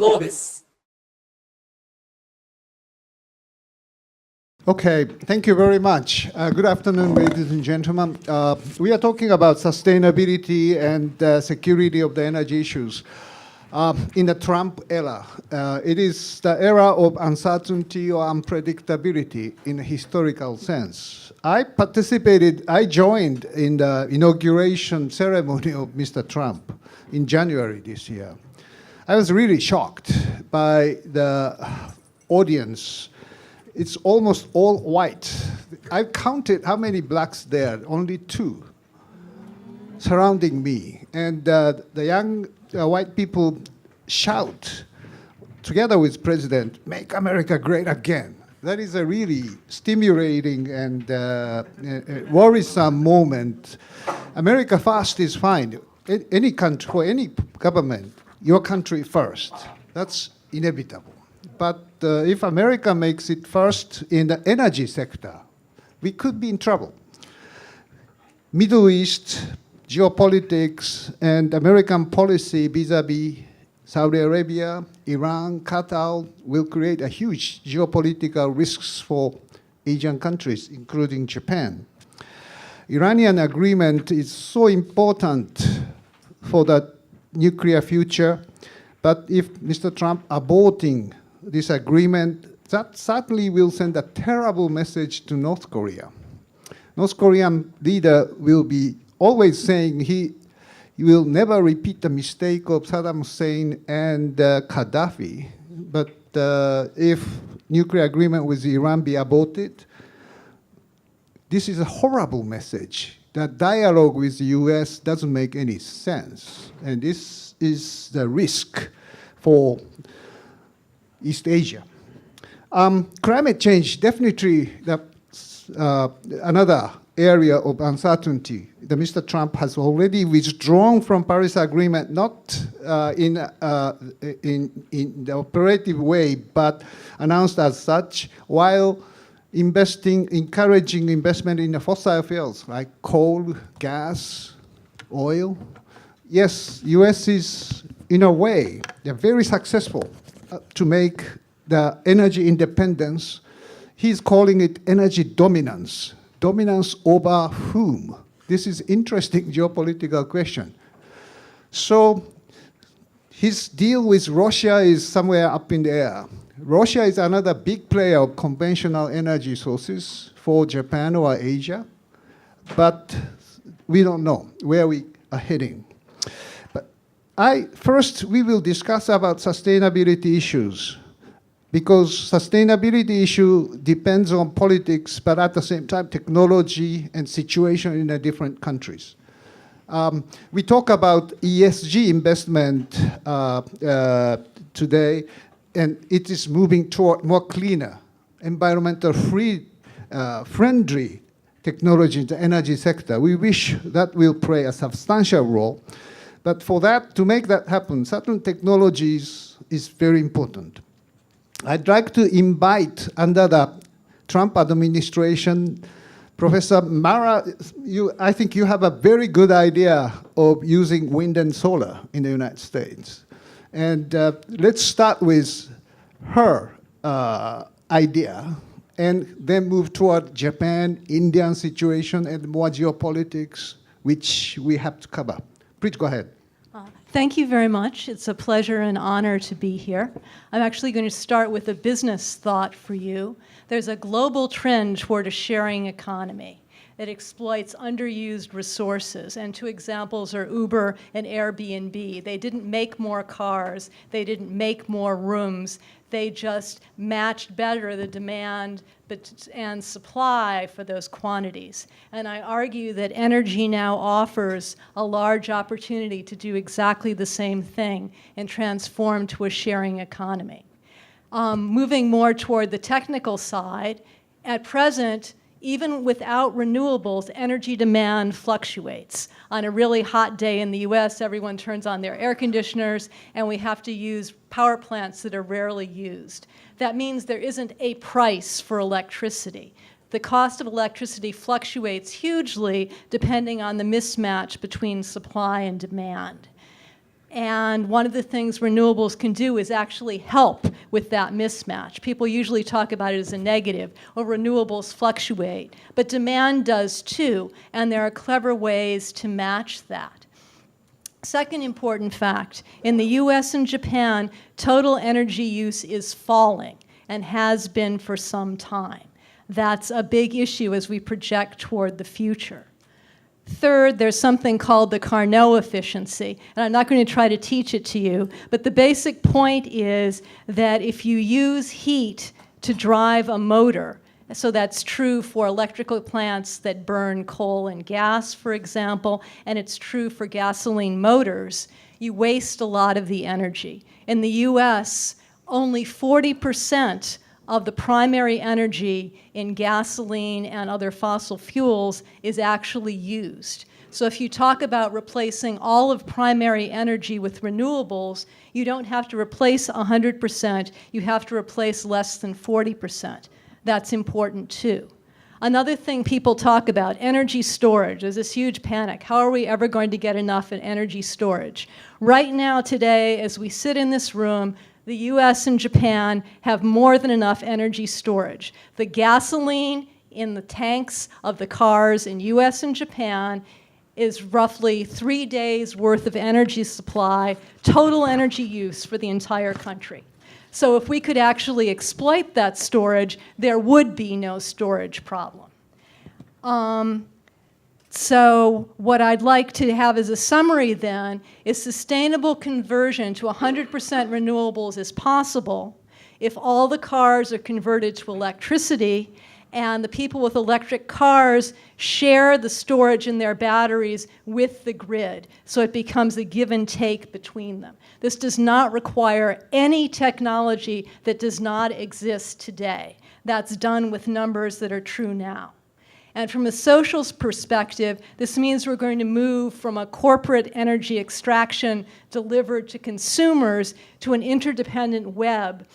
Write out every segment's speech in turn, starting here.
GLOBIS. Okay, thank you very much. Good afternoon, ladies and gentlemen. We are talking about sustainability and security of the energy issues in the Trump era. It is the era of uncertainty or unpredictability in a historical sense. I joined in the inauguration ceremony of Mr. Trump in January this year. I was really shocked by the audience. It's almost all white. I counted how many blacks there, only 2 surrounding me. And the young white people shout, together with President, "Make America great again." That is a really stimulating and worrisome moment. America first is fine. Any country, for any government, your country first. That's inevitable. But if America makes it first in the energy sector, we could be in trouble. Middle East, geopolitics, and American policy vis-a-vis Saudi Arabia, Iran, Qatar will create a huge geopolitical risks for Asian countries, including Japan. Iranian agreement is so important for the nuclear future, but if Mr. Trump aborting this agreement, that certainly will send a terrible message to North Korea. North Korean leader will be always saying he will never repeat the mistake of Saddam Hussein and Gaddafi. But if nuclear agreement with Iran be aborted, this is a horrible message. That dialogue with the US doesn't make any sense. And this is the risk for East Asia. Climate change, definitely another area of uncertainty. Mr. Trump has already withdrawn from Paris Agreement, not in the operative way, but announced as such, while encouraging investment in the fossil fuels like coal, gas, oil. Yes, US is, in a way, they're very successful to make the energy independence. He's calling it energy dominance. Dominance over whom? This is interesting geopolitical question. So his deal with Russia is somewhere up in the air. Russia is another big player of conventional energy sources for Japan or Asia, but we don't know where we are heading. But first, we will discuss about sustainability issues, because sustainability issue depends on politics, but at the same time, technology and situation in the different countries. We talk about ESG investment today, and it is moving toward more cleaner, environmental friendly technology in the energy sector. We wish that will play a substantial role, but for that, to make that happen, certain technologies is very important. I'd like to invite, under the Trump administration, Professor Mara, I think you have a very good idea of using wind and solar in the United States. And let's start with her idea, and then move toward Japan, Indian situation, and more geopolitics, which we have to cover. Please go ahead. Thank you very much. It's a pleasure and honor to be here. I'm actually going to start with a business thought for you. There's a global trend toward a sharing economy. It exploits underused resources, and 2 examples are Uber and Airbnb. They didn't make more cars, they didn't make more rooms, they just matched better the demand and supply for those quantities. And I argue that energy now offers a large opportunity to do exactly the same thing and transform to a sharing economy. Moving more toward the technical side, at present, even without renewables, energy demand fluctuates. On a really hot day in the US, everyone turns on their air conditioners, and we have to use power plants that are rarely used. That means there isn't a price for electricity. The cost of electricity fluctuates hugely depending on the mismatch between supply and demand. And one of the things renewables can do is actually help with that mismatch. People usually talk about it as a negative, or renewables fluctuate, but demand does too, and there are clever ways to match that. Second important fact, in the US and Japan, total energy use is falling and has been for some time. That's a big issue as we project toward the future. Third, there's something called the Carnot efficiency, and I'm not going to try to teach it to you, but the basic point is that if you use heat to drive a motor, so that's true for electrical plants that burn coal and gas, for example, and it's true for gasoline motors, you waste a lot of the energy. In the US, only 40% of the primary energy in gasoline and other fossil fuels is actually used. So if you talk about replacing all of primary energy with renewables, you don't have to replace 100%, you have to replace less than 40%. That's important too. Another thing people talk about, energy storage. There's this huge panic. How are we ever going to get enough in energy storage? Right now, today, as we sit in this room, the US and Japan have more than enough energy storage. The gasoline in the tanks of the cars in US and Japan is roughly 3 days worth of energy supply, total energy use for the entire country. So if we could actually exploit that storage, there would be no storage problem. So what I'd like to have as a summary then is sustainable conversion to 100% renewables is possible if all the cars are converted to electricity and the people with electric cars share the storage in their batteries with the grid, so it becomes a give and take between them. This does not require any technology that does not exist today. That's done with numbers that are true now. And from a social perspective, this means we're going to move from a corporate energy extraction delivered to consumers to an interdependent web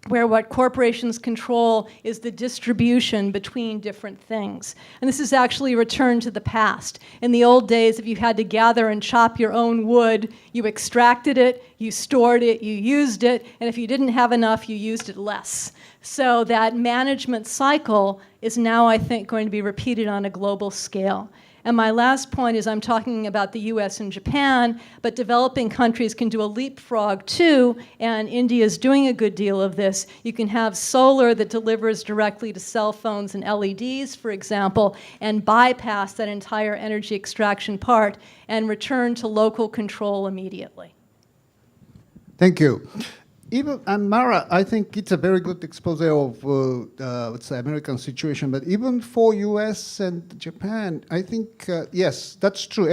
where what corporations control is the distribution between different things. And this is actually a return to the past. In the old days, if you had to gather and chop your own wood, you extracted it, you stored it, you used it, and if you didn't have enough, you used it less. So that management cycle is now, I think, going to be repeated on a global scale. And my last point is I'm talking about the US and Japan, but developing countries can do a leapfrog too, and India is doing a good deal of this. You can have solar that delivers directly to cell phones and LEDs, for example, and bypass that entire energy extraction part and return to local control immediately. Thank you. Even, and Mara, I think it's a very good expose of what's the American situation, but even for US and Japan, I think, yes, that's true.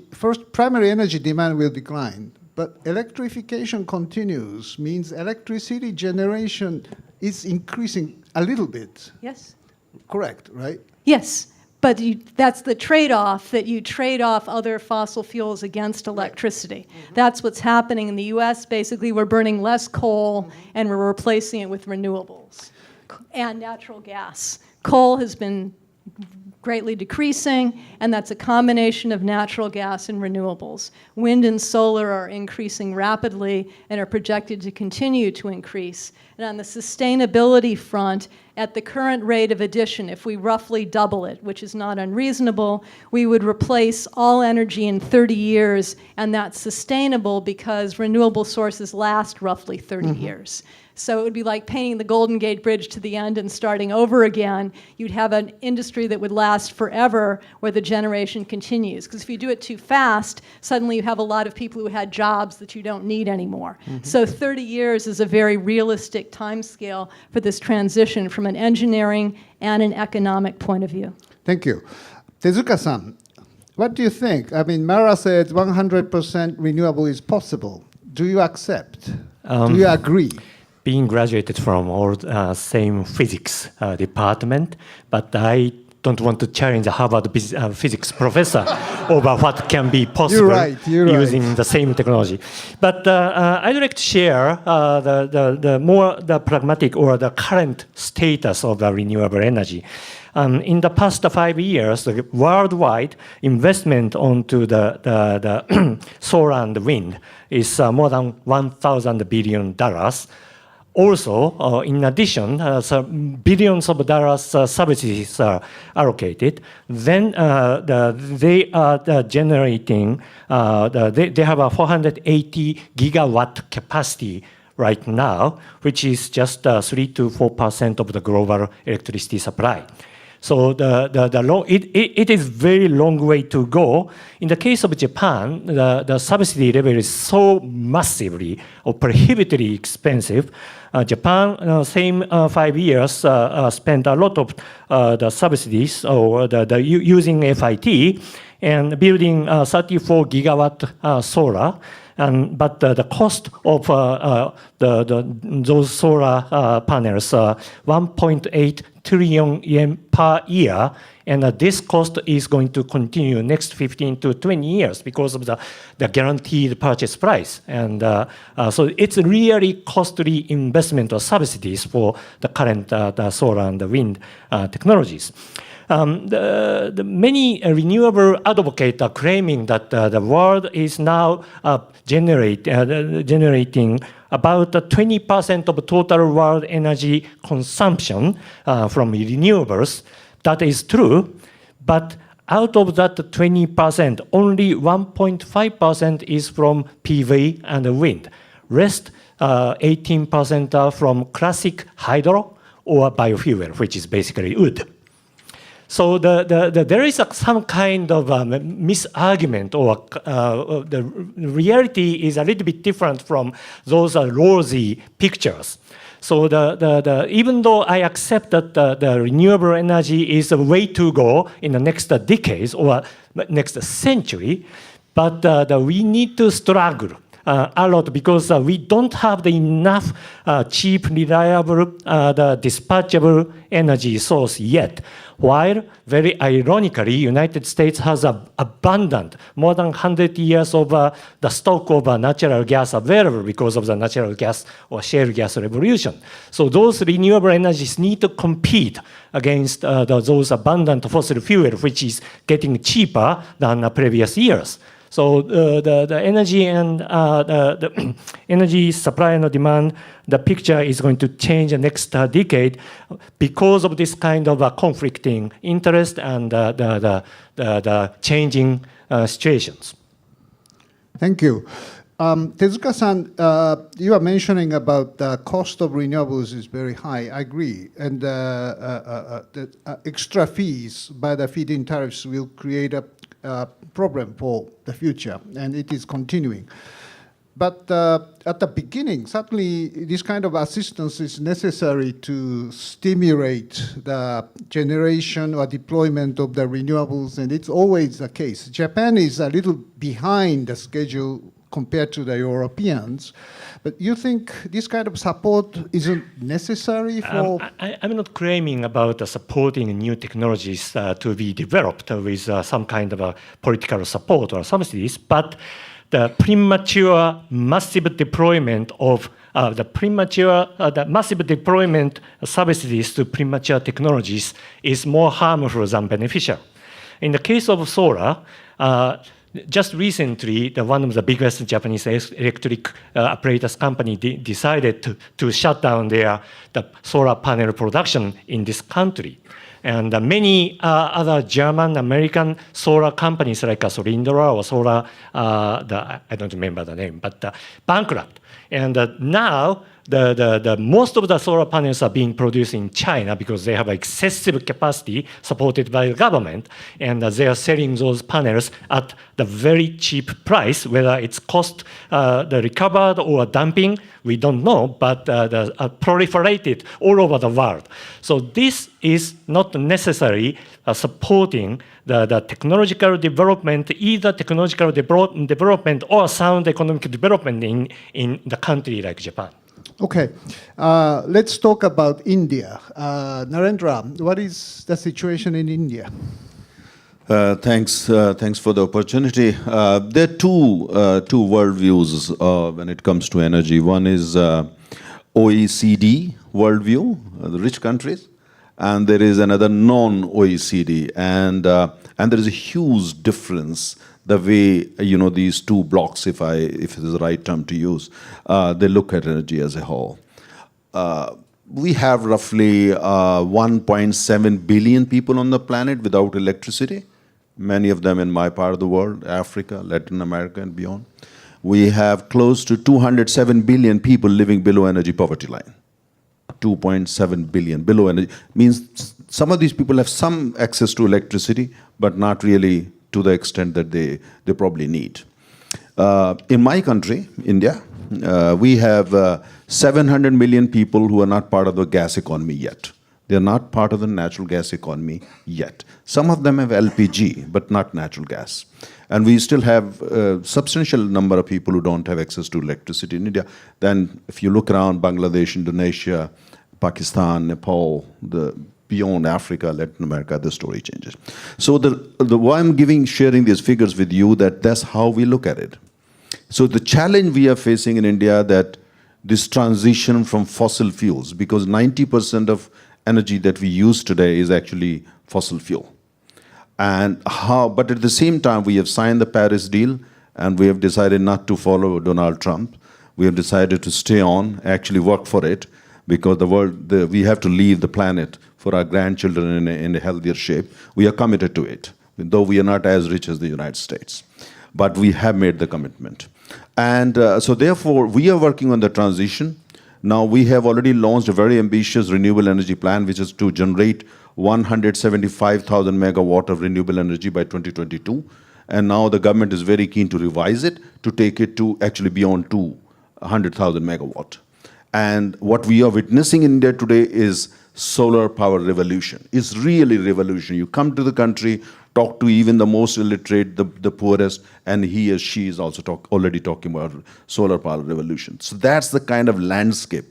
First, primary energy demand will decline, but electrification continues, means electricity generation is increasing a little bit. Yes? Correct, right? Yes. But that's the trade-off, that you trade off other fossil fuels against electricity. Mm-hmm. That's what's happening in the US. Basically, we're burning less coal and we're replacing it with renewables and natural gas. Coal has been greatly decreasing, and that's a combination of natural gas and renewables. Wind and solar are increasing rapidly and are projected to continue to increase. And on the sustainability front, at the current rate of addition, if we roughly double it, which is not unreasonable, we would replace all energy in 30 years, and that's sustainable because renewable sources last roughly 30 years. So it would be like painting the Golden Gate Bridge to the end and starting over again. You'd have an industry that would last forever where the generation continues. Because if you do it too fast, suddenly you have a lot of people who had jobs that you don't need anymore. So 30 years is a very realistic time scale for this transition from an engineering and an economic point of view. Thank you. Tezuka-san, what do you think? I mean, Mara said 100% renewable is possible. Do you accept? Do you agree? Being graduated from all same physics department, but I don't want to challenge the Harvard physics professor over what can be possible using the same technology. But I'd like to share the more pragmatic or the current status of the renewable energy. In the past 5 years, the worldwide investment onto the solar and wind is more than $1,000 billion. Also, in addition, billions of dollars subsidies are allocated. Then they are generating, they have a 480 gigawatt capacity right now, which is just 3 to 4% of the global electricity supply. So it is very long way to go. In the case of Japan, the subsidy level is so massively or prohibitively expensive. Japan, same 5 years, spent a lot of the subsidies or using FIT and building 34 gigawatt solar. But the cost of those solar panels, 1.8 trillion yen per year, and this cost is going to continue next 15 to 20 years because of the guaranteed purchase price. And so it's really costly investment or subsidies for the current the solar and the wind technologies. The many renewable advocates are claiming that the world is now generating about 20% of total world energy consumption from renewables. That is true, but out of that 20%, only 1.5% is from PV and wind. Rest 18% are from classic hydro or biofuel, which is basically wood. So there is some kind of misargument, or the reality is a little bit different from those rosy pictures. So even though I accept that the renewable energy is a way to go in the next decades or next century, but we need to struggle a lot because we don't have enough cheap, reliable, dispatchable energy source yet. While, very ironically, United States has abundant, more than 100 years of the stock of natural gas available because of the natural gas or shale gas revolution. So those renewable energies need to compete against those abundant fossil fuel, which is getting cheaper than previous years. So the energy and the energy supply and demand, the picture is going to change the next decade because of this kind of conflicting interest and the changing situations. Thank you. Tezuka-san, you are mentioning about the cost of renewables is very high. I agree. And the extra fees by the feed-in tariffs will create a problem for the future, and it is continuing. But at the beginning, certainly this kind of assistance is necessary to stimulate the generation or deployment of the renewables, and it's always the case. Japan is a little behind the schedule compared to the Europeans, but you think this kind of support isn't necessary for... I'm not claiming about supporting new technologies to be developed with some kind of political support or subsidies, but the premature massive deployment of the massive deployment subsidies to premature technologies is more harmful than beneficial. In the case of solar, just recently, one of the biggest Japanese electric apparatus company decided to shut down the solar panel production in this country. And many other German, American solar companies like Solindra or Solar, I don't remember the name, but bankrupt. And now, the most of the solar panels are being produced in China because they have excessive capacity supported by the government, and they are selling those panels at the very cheap price. Whether it's cost the recovered or dumping, we don't know, but proliferated all over the world. So this is not necessarily supporting the technological development, either technological development or sound economic development in the country like Japan. Okay, let's talk about India. Narendra, what is the situation in India? Thanks for the opportunity. There are two worldviews when it comes to energy. One is OECD worldview, the rich countries, and there is another non-OECD, and there is a huge difference the way these two blocks, if it is the right term to use, they look at energy as a whole. We have roughly 1.7 billion people on the planet without electricity, many of them in my part of the world, Africa, Latin America, and beyond. We have close to 207 billion people living below energy poverty line. 2.7 billion below energy means some of these people have some access to electricity, but not really to the extent that they probably need. In my country, India, we have 700 million people who are not part of the gas economy yet. They are not part of the natural gas economy yet. Some of them have LPG, but not natural gas. And we still have a substantial number of people who don't have access to electricity in India. Then if you look around Bangladesh, Indonesia, Pakistan, Nepal, beyond Africa, Latin America, the story changes. So why I'm sharing these figures with you, that's how we look at it. So the challenge we are facing in India, that this transition from fossil fuels, because 90% of energy that we use today is actually fossil fuel. But at the same time, we have signed the Paris deal, and we have decided not to follow Donald Trump. We have decided to stay on, actually work for it, because we have to leave the planet for our grandchildren in a healthier shape. We are committed to it, though we are not as rich as the United States. But we have made the commitment. And so therefore, we are working on the transition. Now, we have already launched a very ambitious renewable energy plan, which is to generate 175,000 megawatt of renewable energy by 2022. And now the government is very keen to revise it, to take it to actually beyond 200,000 megawatt. And what we are witnessing in India today is solar power revolution. It's really revolution. You come to the country, talk to even the most illiterate, the poorest, and he or she is also already talking about solar power revolution. So that's the kind of landscape.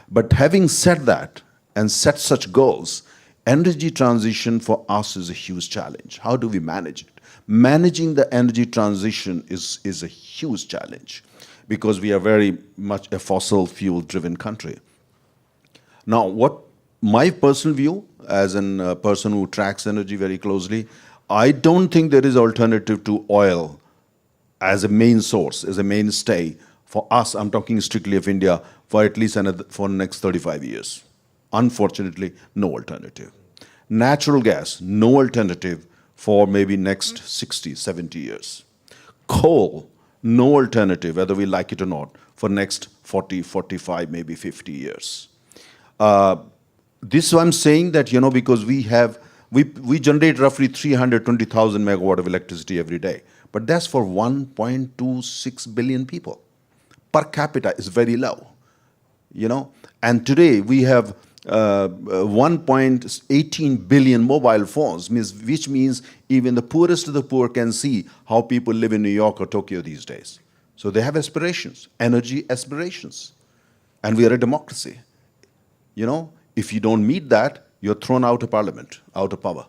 But having said that, and set such goals, energy transition for us is a huge challenge. How do we manage it? Managing the energy transition is a huge challenge, because we are very much a fossil fuel-driven country. Now, what my personal view, as a person who tracks energy very closely, I don't think there is alternative to oil as a main source, as a mainstay for us. I'm talking strictly of India, for at least for the next 35 years. Unfortunately, no alternative. Natural gas, no alternative for maybe next 60, 70 years. Coal, no alternative, whether we like it or not, for next 40, 45, maybe 50 years. This I'm saying that, because we generate roughly 320,000 megawatt of electricity every day, but that's for 1.26 billion people. Per capita is very low, And today we have 1.18 billion mobile phones, which means even the poorest of the poor can see how people live in New York or Tokyo these days. So they have aspirations, energy aspirations. And we are a democracy. If you don't meet that, you're thrown out of parliament, out of power.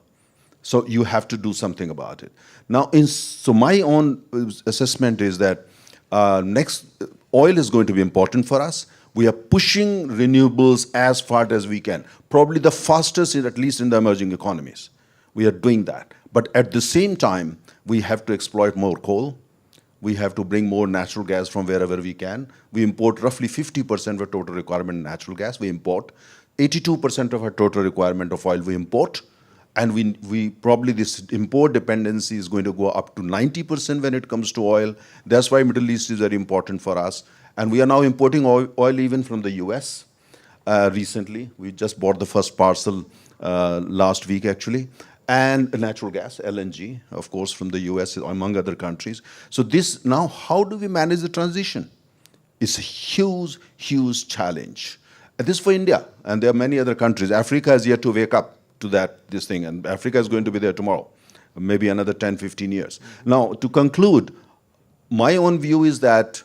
So you have to do something about it. Now, so my own assessment is that oil is going to be important for us. We are pushing renewables as far as we can. Probably the fastest, at least in the emerging economies. We are doing that. But at the same time, we have to exploit more coal. We have to bring more natural gas from wherever we can. We import roughly 50% of our total requirement in natural gas. We import 82% of our total requirement of oil we import. And we probably this import dependency is going to go up to 90% when it comes to oil. That's why Middle East is very important for us. And we are now importing oil even from the US recently. We just bought the first parcel last week, actually. And natural gas, LNG, of course, from the US, among other countries. So now, how do we manage the transition? It's a huge, huge challenge. And this is for India, and there are many other countries. Africa has yet to wake up to this thing, and Africa is going to be there tomorrow, maybe another 10, 15 years. Now, to conclude, my own view is that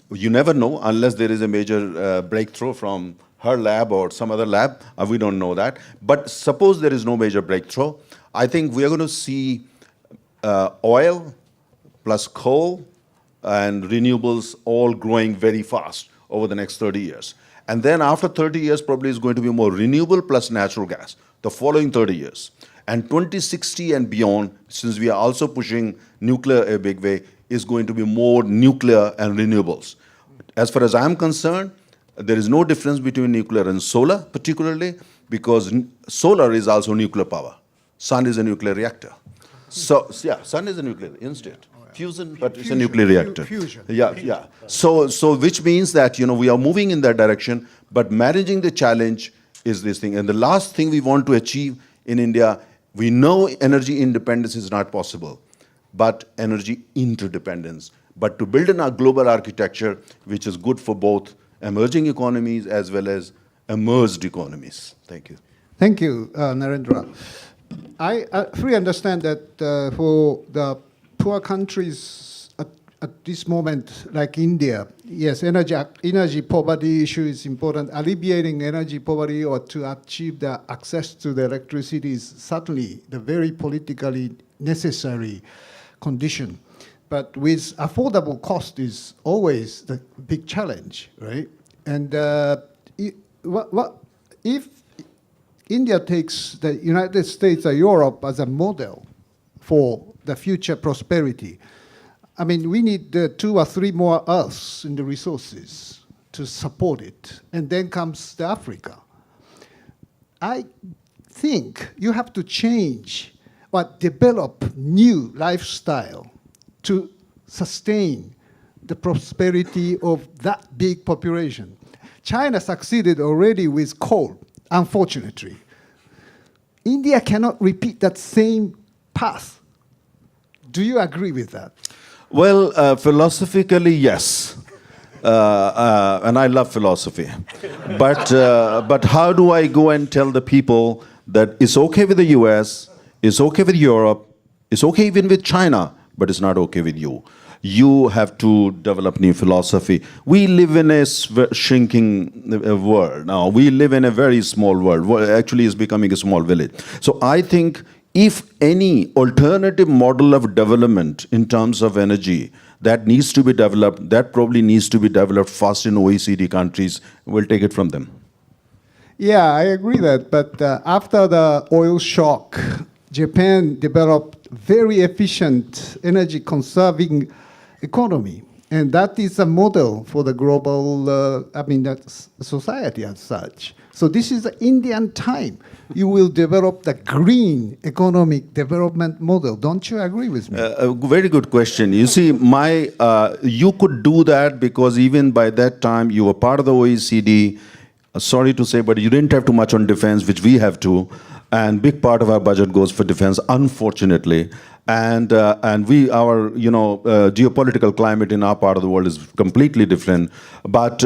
you never know unless there is a major breakthrough from her lab or some other lab. We don't know that. But suppose there is no major breakthrough, I think we are going to see oil plus coal and renewables all growing very fast over the next 30 years. And then after 30 years, probably is going to be more renewable plus natural gas, the following 30 years. And 2060 and beyond, since we are also pushing nuclear a big way, is going to be more nuclear and renewables. As far as I'm concerned, there is no difference between nuclear and solar, particularly because solar is also nuclear power. Sun is a nuclear reactor. So, yeah, sun is a nuclear instant. Fusion, but it's a nuclear reactor. Fusion. Yeah. So which means that, we are moving in that direction, but managing the challenge is this thing. And the last thing we want to achieve in India, we know energy independence is not possible, but energy interdependence. But to build in a global architecture, which is good for both emerging economies as well as emerged economies. Thank you. Thank you, Narendra. I fully understand that for the poor countries at this moment, like India, yes, energy poverty issue is important. Alleviating energy poverty or to achieve the access to the electricity is certainly the very politically necessary condition. But with affordable cost is always the big challenge, right? And if India takes the United States or Europe as a model for the future prosperity, I mean, we need 2 or 3 more Earths in the resources to support it. And then comes the Africa. I think you have to change or develop new lifestyle to sustain the prosperity of that big population. China succeeded already with coal, unfortunately. India cannot repeat that same path. Do you agree with that? Well, philosophically, yes. And I love philosophy. But how do I go and tell the people that it's okay with the US, it's okay with Europe, it's okay even with China, but it's not okay with you? You have to develop new philosophy. We live in a shrinking world now. We live in a very small world. Actually, it's becoming a small village. So I think if any alternative model of development in terms of energy that needs to be developed, that probably needs to be developed fast in OECD countries, we'll take it from them. Yeah, I agree that. But after the oil shock, Japan developed very efficient energy conserving economy. And that is a model for the global, that's society as such. So this is the Indian time. You will develop the green economic development model. Don't you agree with me? A very good question. You see, you could do that because even by that time you were part of the OECD. Sorry to say, but you didn't have too much on defense, which we have to. And big part of our budget goes for defense, unfortunately. And our geopolitical climate in our part of the world is completely different. But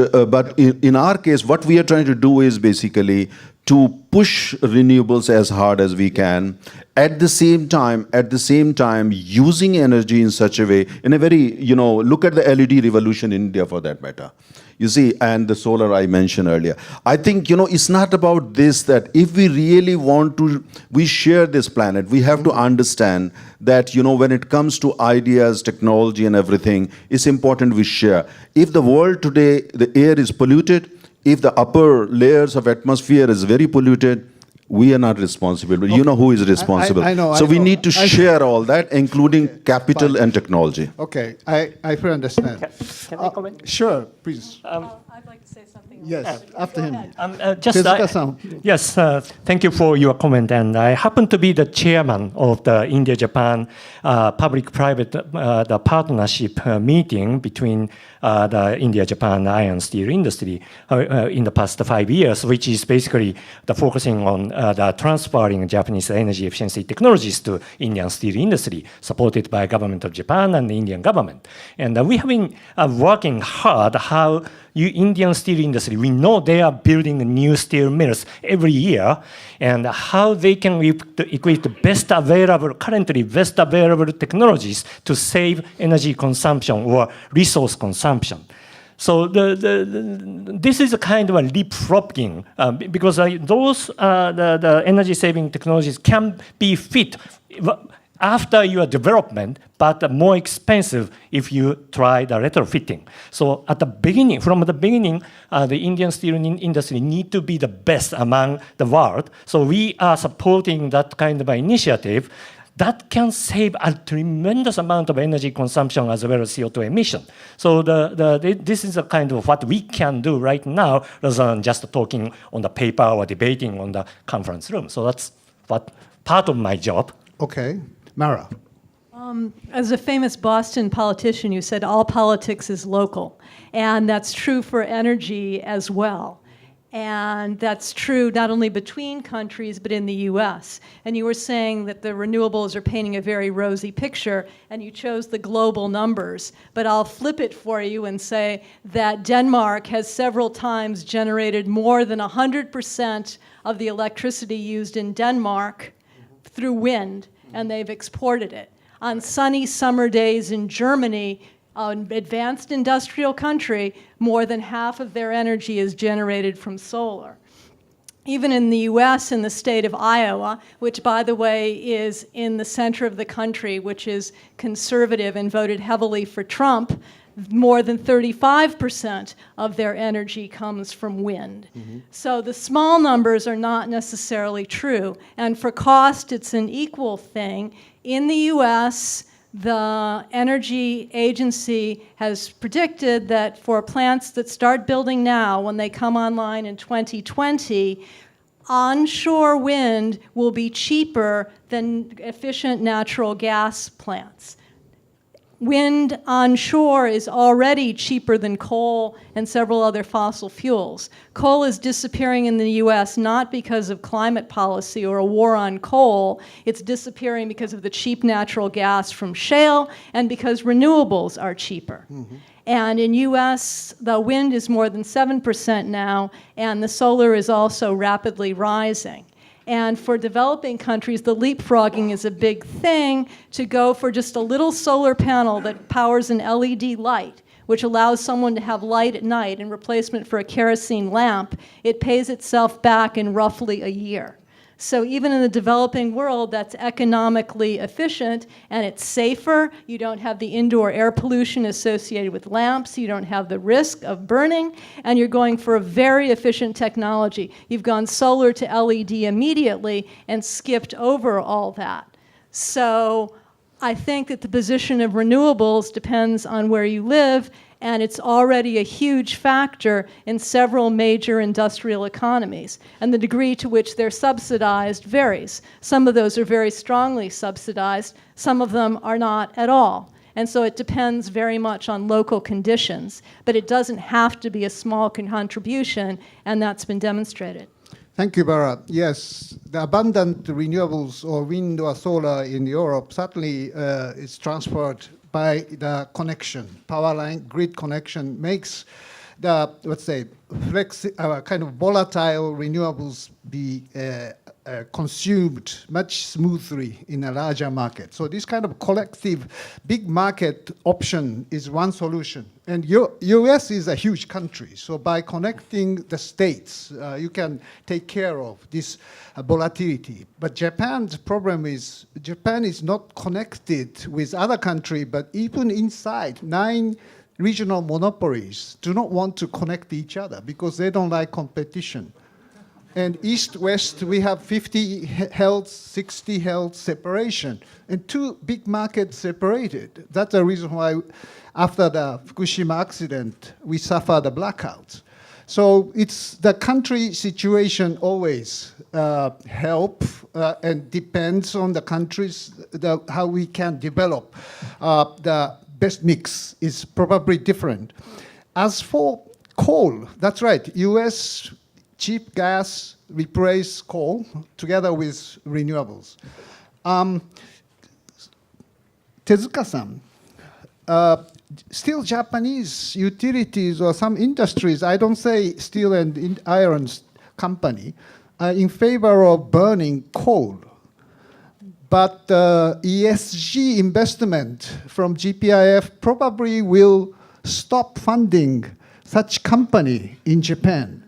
in our case, what we are trying to do is basically to push renewables as hard as we can. At the same time, using energy in such a way, in a very, look at the LED revolution in India for that matter. You see, and the solar I mentioned earlier. I think, it's not about this, that if we really want to, we share this planet, we have to understand that, when it comes to ideas, technology and everything, it's important we share. If the world today, the air is polluted, if the upper layers of atmosphere is very polluted, we are not responsible. But you know who is responsible. I know. So we need to share all that, including capital and technology. Okay, I fully understand. Can I comment? Sure, please. I'd like to say something else. Yes, after him. Tezuka-san. Yes, thank you for your comment. And I happen to be the chairman of the India-Japan public-private the partnership meeting between the India-Japan iron steel industry in the past 5 years, which is basically focusing on the transferring Japanese energy efficiency technologies to Indian steel industry, supported by government of Japan and the Indian government. And we have been working hard how Indian steel industry, we know they are building new steel mills every year, and how they can equip the currently best available technologies to save energy consumption or resource consumption. So this is a kind of a leapfrogging because those the energy saving technologies can be fit after your development, but more expensive if you try the retrofitting. So at the beginning, from the beginning, the Indian steel industry need to be the best among the world. So we are supporting that kind of initiative that can save a tremendous amount of energy consumption as well as CO2 emission. So this is a kind of what we can do right now rather than just talking on the paper or debating on the conference room. So that's what part of my job. Okay. Mara. As a famous Boston politician, you said all politics is local. And that's true for energy as well. And that's true not only between countries, but in the US. And you were saying that the renewables are painting a very rosy picture, and you chose the global numbers. But I'll flip it for you and say that Denmark has several times generated more than 100% of the electricity used in Denmark through wind, and they've exported it. On sunny summer days in Germany, an advanced industrial country, more than half of their energy is generated from solar. Even in the US, in the state of Iowa, which by the way is in the center of the country, which is conservative and voted heavily for Trump, more than 35% of their energy comes from wind. So the small numbers are not necessarily true. And for cost, it's an equal thing. In the US, the Energy Agency has predicted that for plants that start building now, when they come online in 2020, onshore wind will be cheaper than efficient natural gas plants. Wind onshore is already cheaper than coal and several other fossil fuels. Coal is disappearing in the US not because of climate policy or a war on coal. It's disappearing because of the cheap natural gas from shale and because renewables are cheaper. And in US, the wind is more than 7% now, and the solar is also rapidly rising. And for developing countries, the leapfrogging is a big thing to go for just a little solar panel that powers an LED light, which allows someone to have light at night in replacement for a kerosene lamp. It pays itself back in roughly a year. So even in the developing world, that's economically efficient and it's safer. You don't have the indoor air pollution associated with lamps. You don't have the risk of burning, and you're going for a very efficient technology. You've gone solar to LED immediately and skipped over all that. So I think that the position of renewables depends on where you live, and it's already a huge factor in several major industrial economies. And the degree to which they're subsidized varies. Some of those are very strongly subsidized, some of them are not at all. And so it depends very much on local conditions, but it doesn't have to be a small contribution, and that's been demonstrated. Thank you, Bara. Yes, the abundant renewables or wind or solar in Europe certainly is transferred by the connection. Power line, grid connection makes the, let's say, kind of volatile renewables be consumed much smoothly in a larger market. So this kind of collective big market option is one solution. And US is a huge country, so by connecting the states, you can take care of this volatility. But Japan's problem is, Japan is not connected with other countries, but even inside, 9 regional monopolies do not want to connect each other because they don't like competition. And East-West, we have 50 health, 60 health separation, and 2 big markets separated. That's the reason why after the Fukushima accident, we suffered the blackouts. So it's the country situation always help and depends on the countries, how we can develop. The best mix is probably different. As for coal, that's right, US cheap gas replace coal together with renewables. Tezuka-san, still Japanese utilities or some industries, I don't say steel and iron company, are in favor of burning coal. But ESG investment from GPIF probably will stop funding such company in Japan.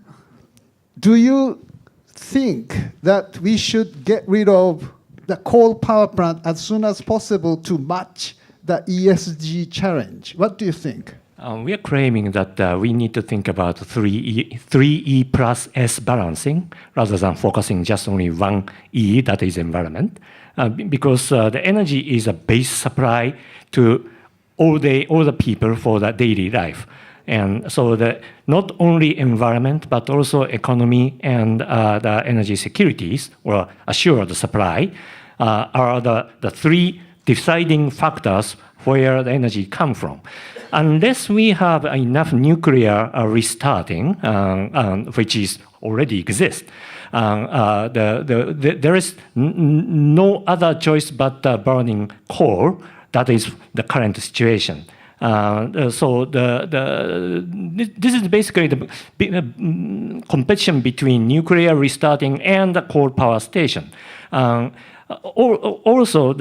Do you think that we should get rid of the coal power plant as soon as possible to match the ESG challenge. What do you think? We are claiming that we need to think about 3E plus S balancing rather than focusing just only one E, that is environment, because the energy is a base supply to all the people for the daily life. And so not only environment, but also economy and the energy securities or assured supply are the three deciding factors where the energy comes from. Unless we have enough nuclear restarting, which is already exists, there is no other choice but burning coal. That is the current situation. So this is basically the competition between nuclear restarting and the coal power station. Also,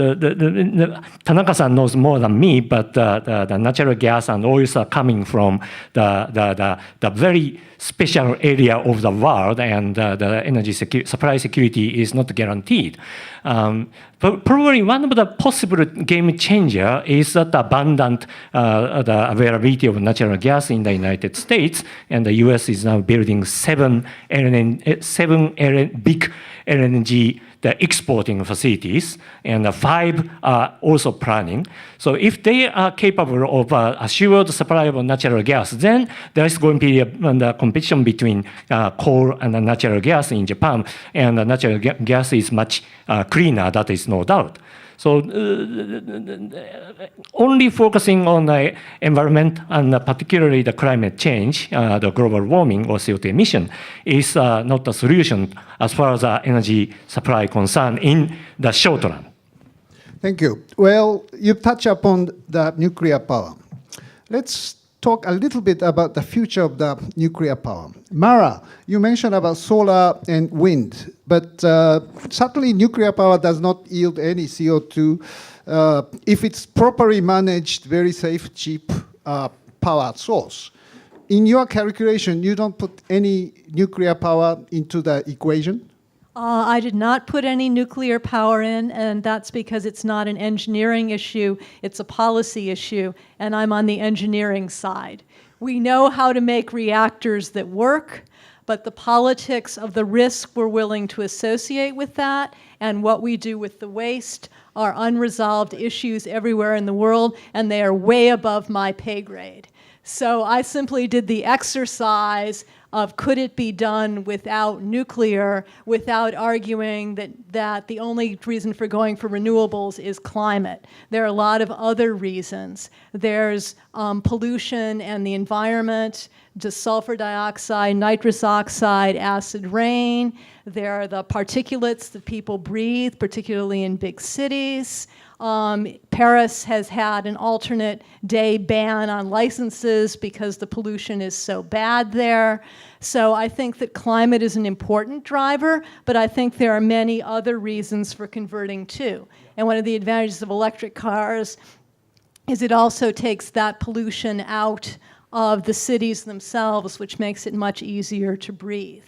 Tanaka-san knows more than me, but the natural gas and oils are coming from the very special area of the world, and the energy supply security is not guaranteed. But probably one of the possible game changer is that the availability of natural gas in the United States, and the US is now building seven big LNG exporting facilities, and 5 are also planning. So if they are capable of assured supply of natural gas, then there is going to be a competition between coal and natural gas in Japan, and natural gas is much cleaner, that is no doubt. So only focusing on the environment and particularly the climate change, the global warming or CO2 emission is not a solution as far as energy supply concerned in the short run. Thank you. Well, you touch upon the nuclear power. Let's talk a little bit about the future of the nuclear power. Mara, you mentioned about solar and wind, but certainly nuclear power does not yield any CO2 if it's properly managed, very safe, cheap power source. In your calculation, you don't put any nuclear power into the equation? I did not put any nuclear power in, and that's because it's not an engineering issue, it's a policy issue, and I'm on the engineering side. We know how to make reactors that work, but the politics of the risk we're willing to associate with that and what we do with the waste are unresolved issues everywhere in the world, and they are way above my pay grade. So I simply did the exercise of could it be done without nuclear, without arguing that the only reason for going for renewables is climate. There are a lot of other reasons. There's pollution and the environment, just sulfur dioxide, nitrous oxide, acid rain. There are the particulates that people breathe, particularly in big cities. Paris has had an alternate day ban on licenses because the pollution is so bad there. So I think that climate is an important driver, but I think there are many other reasons for converting too. And one of the advantages of electric cars is it also takes that pollution out of the cities themselves, which makes it much easier to breathe.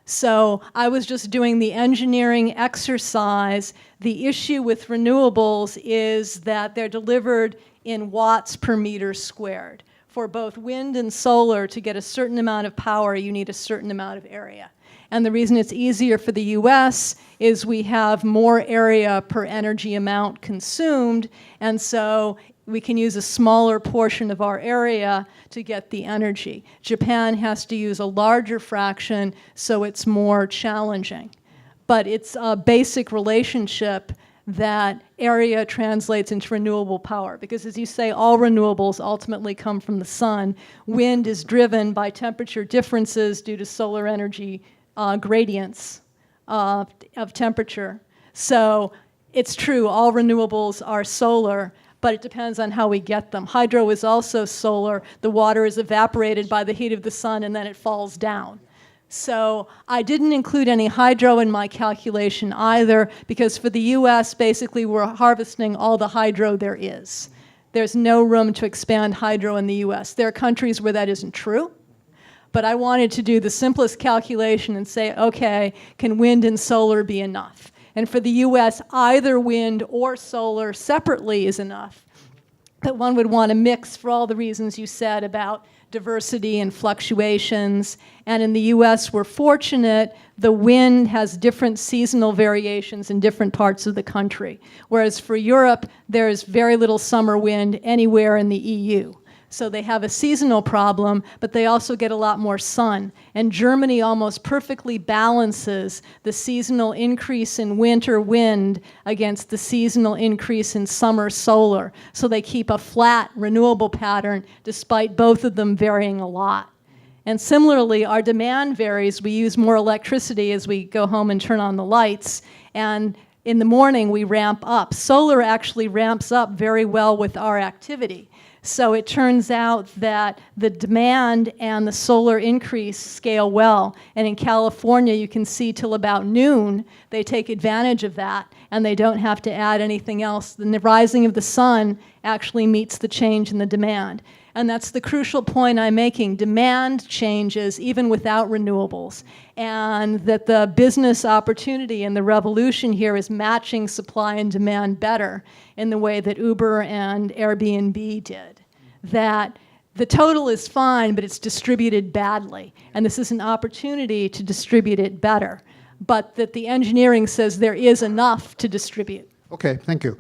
So I was just doing the engineering exercise. The issue with renewables is that they're delivered in watts per meter squared. For both wind and solar, to get a certain amount of power, you need a certain amount of area. And the reason it's easier for the US is we have more area per energy amount consumed, and so we can use a smaller portion of our area to get the energy. Japan has to use a larger fraction, so it's more challenging. But it's a basic relationship that area translates into renewable power. Because as you say, all renewables ultimately come from the sun. Wind is driven by temperature differences due to solar energy gradients of temperature. So it's true, all renewables are solar, but it depends on how we get them. Hydro is also solar. The water is evaporated by the heat of the sun and then it falls down. So I didn't include any hydro in my calculation either, because for the US, basically we're harvesting all the hydro there is. There's no room to expand hydro in the US. There are countries where that isn't true, but I wanted to do the simplest calculation and say, okay, can wind and solar be enough? And for the US, either wind or solar separately is enough. But one would want to mix for all the reasons you said about diversity and fluctuations. And in the US, we're fortunate the wind has different seasonal variations in different parts of the country. Whereas for Europe, there's very little summer wind anywhere in the EU. So they have a seasonal problem, but they also get a lot more sun. And Germany almost perfectly balances the seasonal increase in winter wind against the seasonal increase in summer solar. So they keep a flat renewable pattern despite both of them varying a lot. And similarly, our demand varies. We use more electricity as we go home and turn on the lights. And in the morning, we ramp up. Solar actually ramps up very well with our activity. So it turns out that the demand and the solar increase scale well. And in California, you can see till about noon, they take advantage of that, and they don't have to add anything else. The rising of the sun actually meets the change in the demand. And that's the crucial point I'm making. Demand changes even without renewables. And that the business opportunity and the revolution here is matching supply and demand better in the way that Uber and Airbnb did. That the total is fine, but it's distributed badly. And this is an opportunity to distribute it better. But that the engineering says there is enough to distribute. Okay, thank you.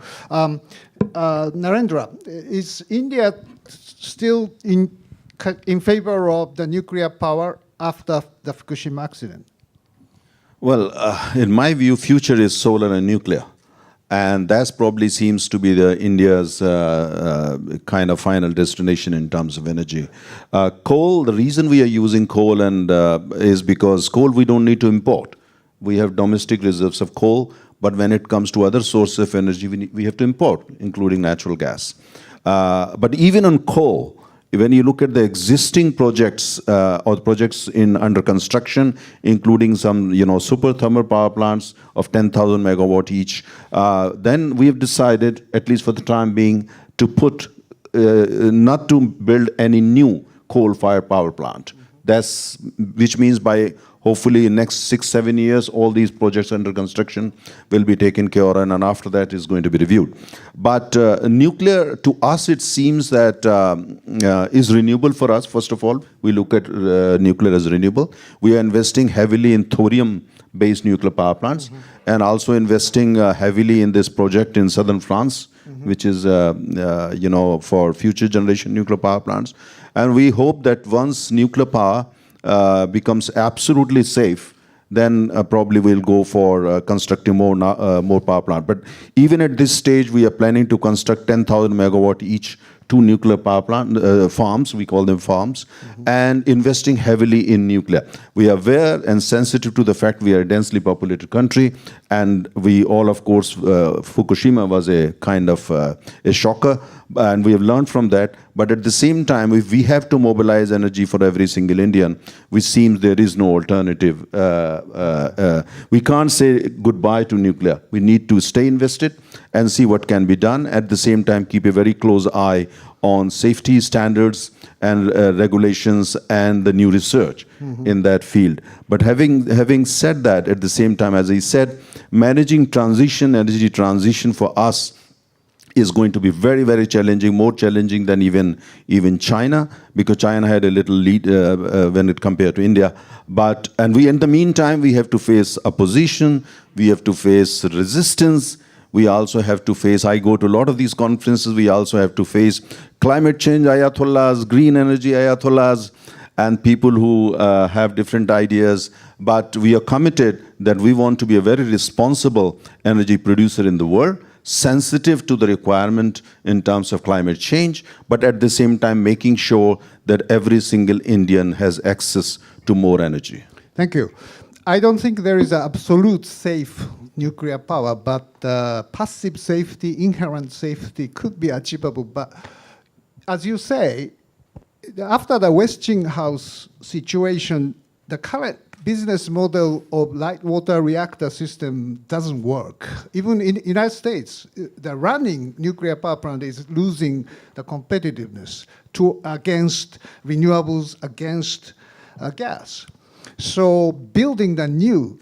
Narendra, is India still in favor of the nuclear power after the Fukushima accident? Well, in my view, future is solar and nuclear. And that probably seems to be India's kind of final destination in terms of energy. Coal, the reason we are using coal is because coal we don't need to import. We have domestic reserves of coal, but when it comes to other sources of energy, we have to import, including natural gas. But even on coal, when you look at the existing projects or projects under construction, including some super thermal power plants of 10,000 megawatt each, then we have decided, at least for the time being, to not to build any new coal-fired power plant. Which means by hopefully in next 6-7 years, all these projects under construction will be taken care of, and after that is going to be reviewed. But nuclear, to us, it seems that is renewable for us. First of all, we look at nuclear as renewable. We are investing heavily in thorium-based nuclear power plants, and also investing heavily in this project in southern France, which is for future generation nuclear power plants. And we hope that once nuclear power becomes absolutely safe, then probably we'll go for constructing more power plant. But even at this stage, we are planning to construct 10,000 megawatt each, 2 nuclear power plant farms, we call them farms, and investing heavily in nuclear. We are aware and sensitive to the fact we are a densely populated country, and we all, of course, Fukushima was a kind of a shocker, and we have learned from that. But at the same time, if we have to mobilize energy for every single Indian, which seems there is no alternative, we can't say goodbye to nuclear. We need to stay invested and see what can be done. At the same time, keep a very close eye on safety standards and regulations and the new research in that field. But having said that, at the same time, as I said, managing energy transition for us is going to be very, very challenging, more challenging than even China, because China had a little lead when it compared to India. And in the meantime, we have to face opposition, we have to face resistance, we also have to face, I go to a lot of these conferences, we also have to face climate change ayatollahs, green energy ayatollahs, and people who have different ideas. But we are committed that we want to be a very responsible energy producer in the world, sensitive to the requirement in terms of climate change, but at the same time making sure that every single Indian has access to more energy. Thank you. I don't think there is an absolute safe nuclear power, but passive safety, inherent safety could be achievable. But as you say, after the Westinghouse situation, the current business model of light water reactor system doesn't work. Even in the United States, the running nuclear power plant is losing the competitiveness against renewables, against gas. So building the new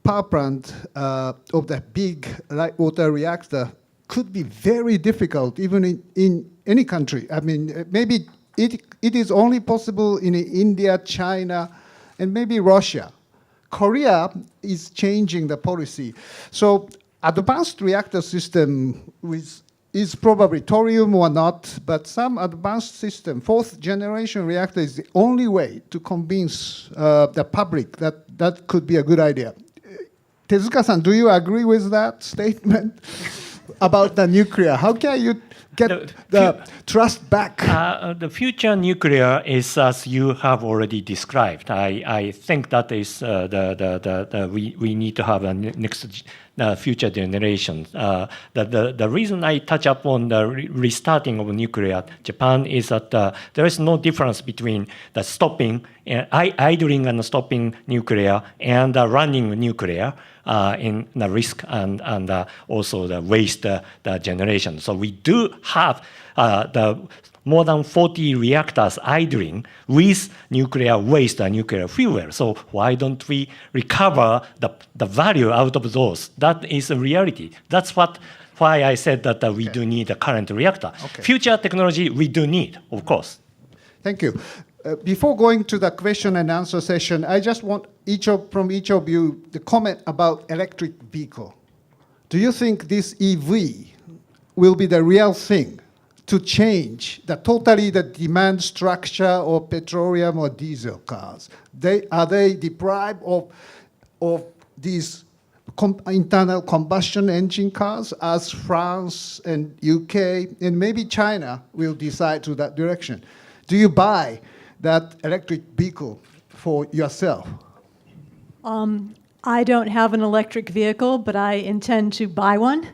power plant of the big light water reactor could be very difficult, even in any country. I mean, maybe it is only possible in India, China, and maybe Russia. Korea is changing the policy. So advanced reactor system is probably thorium or not, but some advanced system, fourth generation reactor is the only way to convince the public that that could be a good idea. Tezuka-san, do you agree with that statement about the nuclear? How can you get the trust back? The future nuclear is as you have already described. I think that is we need to have a next future generation. The reason I touch upon the restarting of nuclear Japan is that there is no difference between the stopping, idling and stopping nuclear and running nuclear. In the risk and also the waste generation. So we do have the more than 40 reactors idling with nuclear waste and nuclear fuel. So why don't we recover the value out of those? That is a reality. That's why I said that we do need a current reactor. Okay. Future technology we do need, of course. Thank you. Before going to the question and answer session, I just want from each of you the comment about electric vehicle. Do you think this EV will be the real thing to change the demand structure of petroleum or diesel cars? Are they deprived of these internal combustion engine cars as France and UK and maybe China will decide to that direction? Do you buy that electric vehicle for yourself? I don't have an electric vehicle, but I intend to buy one.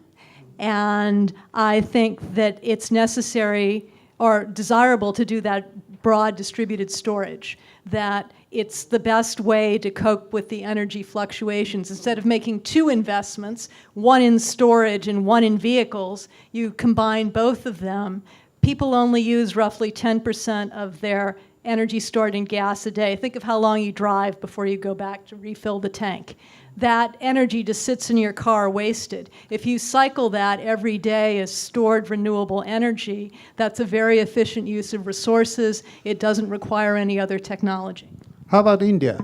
And I think that it's necessary or desirable to do that broad distributed storage, that it's the best way to cope with the energy fluctuations. Instead of making two investments, one in storage and one in vehicles, you combine both of them. People only use roughly 10% of their energy stored in gas a day. Think of how long you drive before you go back to refill the tank. That energy just sits in your car wasted. If you cycle that every day as stored renewable energy, that's a very efficient use of resources. It doesn't require any other technology. How about India?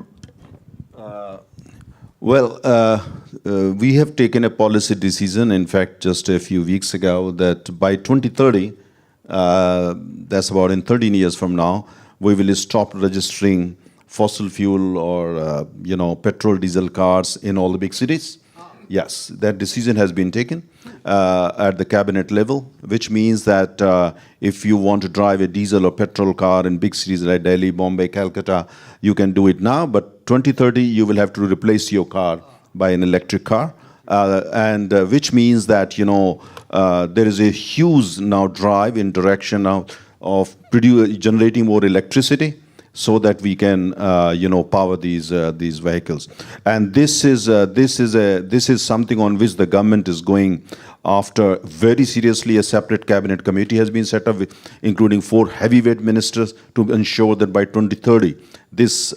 We have taken a policy decision, in fact, just a few weeks ago, that by 2030, that's about in 13 years from now, we will stop registering fossil fuel or petrol, diesel cars in all the big cities. Yes, that decision has been taken at the cabinet level, which means that if you want to drive a diesel or petrol car in big cities like Delhi, Bombay, Calcutta, you can do it now, but 2030 you will have to replace your car by an electric car, and which means that there is a huge now drive in direction of generating more electricity, so that we can power these vehicles. And this is something on which the government is going after very seriously. A separate cabinet committee has been set up, including 4 heavyweight ministers, to ensure that by 2030 this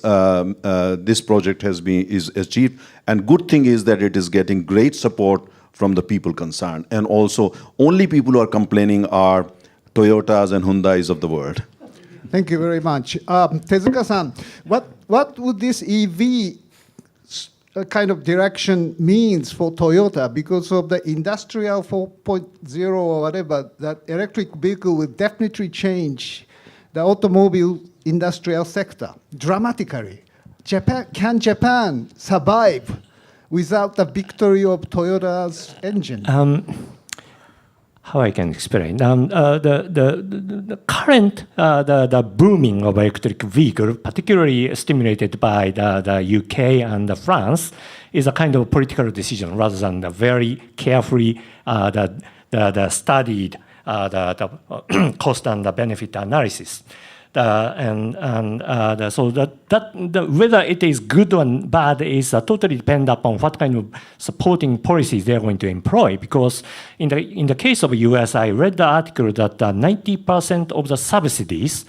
project is achieved. And good thing is that it is getting great support from the people concerned. And also, only people who are complaining are Toyotas and Hyundais of the world. Thank you very much. Tezuka-san, what would this EV kind of direction means for Toyota? Because of the industrial 4.0 or whatever, that electric vehicle will definitely change the automobile industrial sector dramatically. Can Japan survive without the victory of Toyota's engine? How I can explain? The current the booming of electric vehicle, particularly stimulated by the UK and France, is a kind of political decision rather than the very carefully the studied the cost and the benefit analysis. So whether it is good or bad is totally depend upon what kind of supporting policies they are going to employ. Because in the case of US, I read the article that 90% of the subsidies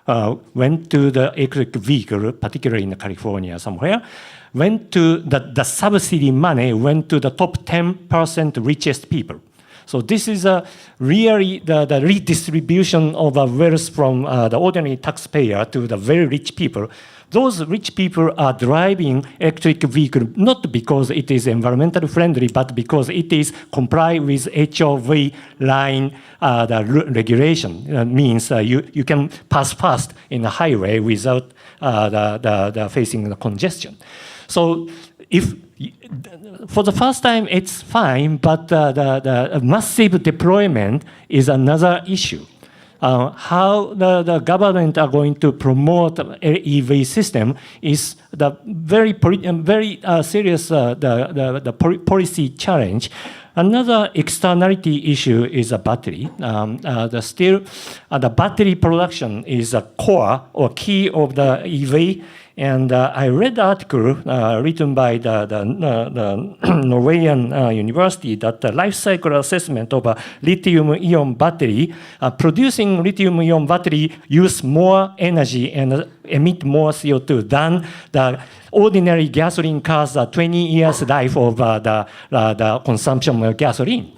went to the electric vehicle, particularly in California somewhere, went to the subsidy money went to the top 10% richest people. So this is really the redistribution of wealth from the ordinary taxpayer to the very rich people. Those rich people are driving electric vehicle not because it is environmentally friendly, but because it is comply with HOV line the regulation. Means you can pass fast in the highway without the facing the congestion. So if for the first time it's fine, but the massive deployment is another issue. How the government are going to promote EV system is the very serious policy challenge. Another externality issue is a battery. The battery production is a core or key of the EV. And I read the article written by the Norwegian university that the life cycle assessment of a lithium-ion battery, producing lithium-ion battery use more energy and emit more CO2 than the ordinary gasoline cars 20 years life of the consumption of gasoline.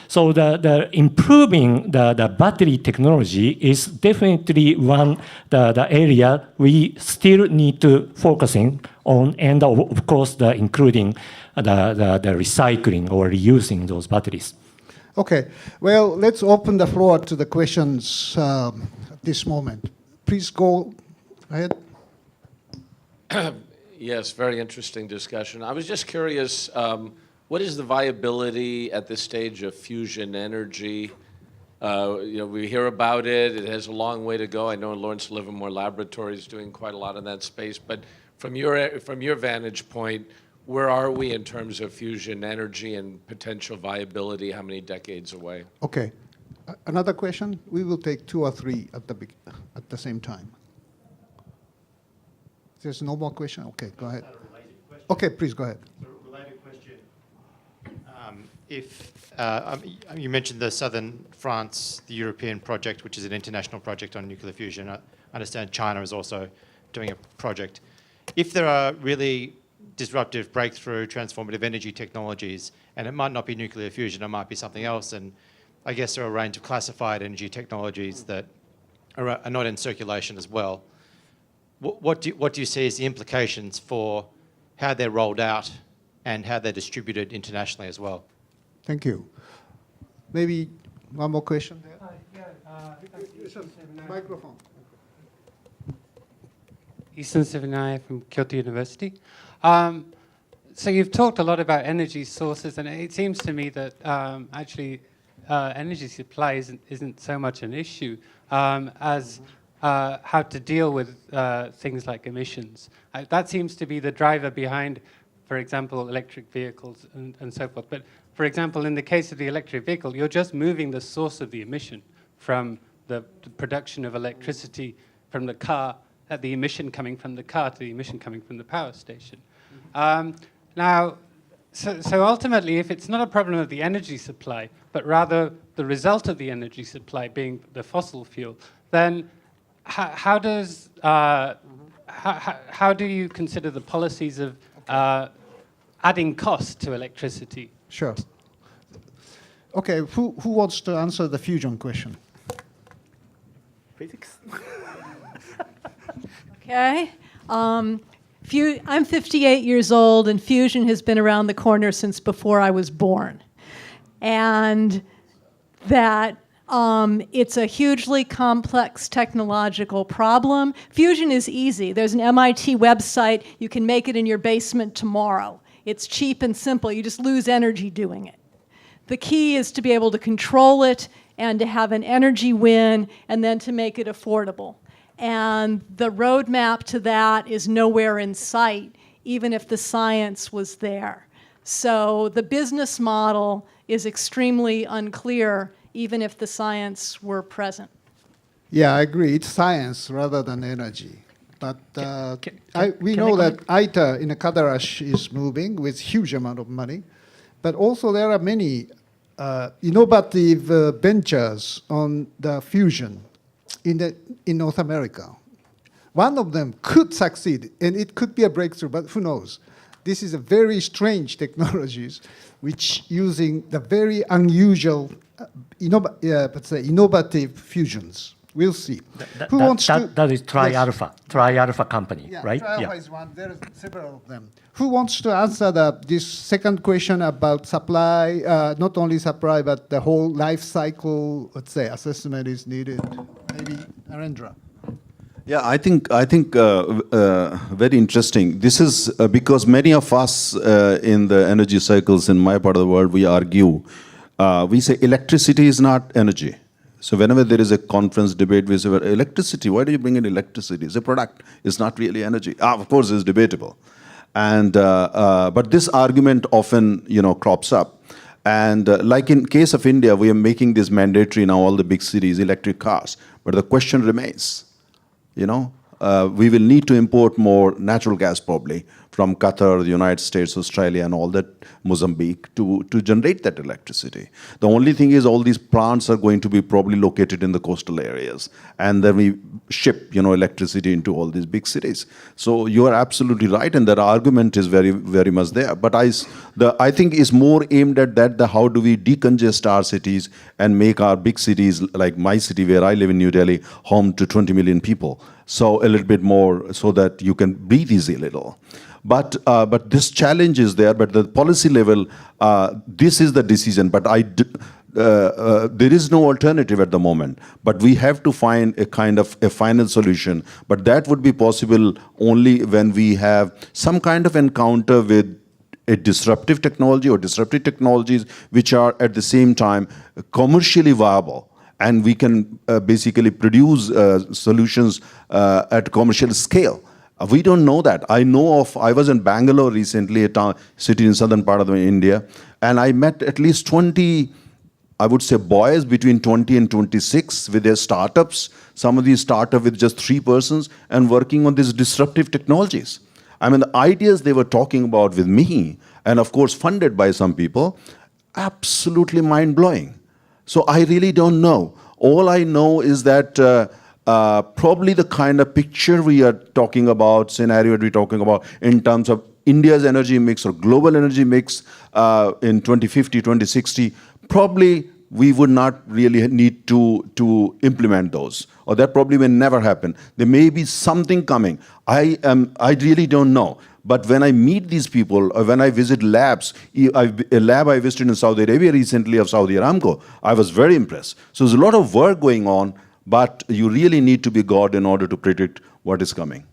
So the improving the battery technology is definitely one the area we still need to focusing on, and of course including the recycling or reusing those batteries. Okay, well, let's open the floor to the questions at this moment. Please go ahead. Yes, very interesting discussion. I was just curious. What is the viability at this stage of fusion energy? We hear about it. It has a long way to go. I know Lawrence Livermore Laboratory is doing quite a lot in that space. But from your vantage point, where are we in terms of fusion energy and potential viability? How many decades away? Okay. Another question? We will take 2 or 3 at the same time. There's no more question? Okay, go ahead. Okay, please go ahead. You mentioned the southern France, the European project, which is an international project on nuclear fusion. I understand China is also doing a project. If there are really disruptive, breakthrough, transformative energy technologies, and it might not be nuclear fusion, it might be something else, and I guess there are a range of classified energy technologies that are not in circulation as well. What do you see as the implications for how they're rolled out and how they're distributed internationally as well? Thank you. Maybe one more question there? Microphone. Isan Sivanaya from Kyoto University. So you've talked a lot about energy sources, and it seems to me that actually energy supply isn't so much an issue as how to deal with things like emissions. That seems to be the driver behind, for example, electric vehicles and so forth. But for example, in the case of the electric vehicle, you're just moving the source of the emission from the production of electricity from the car, the emission coming from the car to the emission coming from the power station. Now, so ultimately, if it's not a problem of the energy supply, but rather the result of the energy supply being the fossil fuel, then how do you consider the policies of adding cost to electricity? Sure. Okay, who wants to answer the fusion question? Physics? Okay. I'm 58 years old, and fusion has been around the corner since before I was born. And that it's a hugely complex technological problem. Fusion is easy. There's an MIT website. You can make it in your basement tomorrow. It's cheap and simple. You just lose energy doing it. The key is to be able to control it and to have an energy win and then to make it affordable. And the roadmap to that is nowhere in sight, even if the science was there. So the business model is extremely unclear, even if the science were present. Yeah, I agree. It's science rather than energy. But we know that ITER in Kadarash is moving with huge amount of money. But also there are many innovative ventures on the fusion. in North America. One of them could succeed, and it could be a breakthrough, but who knows? This is a very strange technologies, which using the very unusual, let's say, innovative fusions. We'll see. That is Tri-Alpha, Yes. Tri-Alpha company, Yeah, right? Tri-Alpha is one. There are several of them. Who wants to answer this second question about supply, not only supply, but the whole life cycle, let's say, assessment is needed? Maybe Narendra. Yeah, I think very interesting. This is because many of us in the energy circles in my part of the world, we argue, we say electricity is not energy. So whenever there is a conference debate, we say, well, electricity, why do you bring in electricity? It's a product. It's not really energy. Of course, it's debatable. And, but this argument often, crops up. And like in case of India, we are making this mandatory in all the big cities, electric cars. But the question remains, we will need to import more natural gas probably from Qatar, the United States, Australia, and all that, Mozambique, to generate that electricity. The only thing is all these plants are going to be probably located in the coastal areas. And then we ship, electricity into all these big cities. So you are absolutely right, and that argument is very, very much there. But I think it's more aimed at that, how do we decongest our cities and make our big cities, like my city where I live in New Delhi, home to 20 million people. So a little bit more so that you can breathe easy a little. But this challenge is there, but the policy level, this is the decision. But there is no alternative at the moment. But we have to find a kind of a final solution. But that would be possible only when we have some kind of encounter with a disruptive technology or disruptive technologies which are at the same time commercially viable. And we can basically produce solutions at commercial scale. We don't know that. I was in Bangalore recently, a city in southern part of India, and I met at least 20, I would say, boys between 20 and 26 with their startups. Some of these startups with just 3 persons and working on these disruptive technologies. I mean, the ideas they were talking about with me, and of course funded by some people, absolutely mind-blowing. So I really don't know. All I know is that probably the kind of picture we are talking about, scenario we're talking about in terms of India's energy mix or global energy mix in 2050, 2060, probably we would not really need to implement those. Or that probably will never happen. There may be something coming. I really don't know. But when I meet these people, or when I visit labs, a lab I visited in Saudi Arabia recently of Saudi Aramco, I was very impressed. So there's a lot of work going on, but you really need to be God in order to predict what is coming.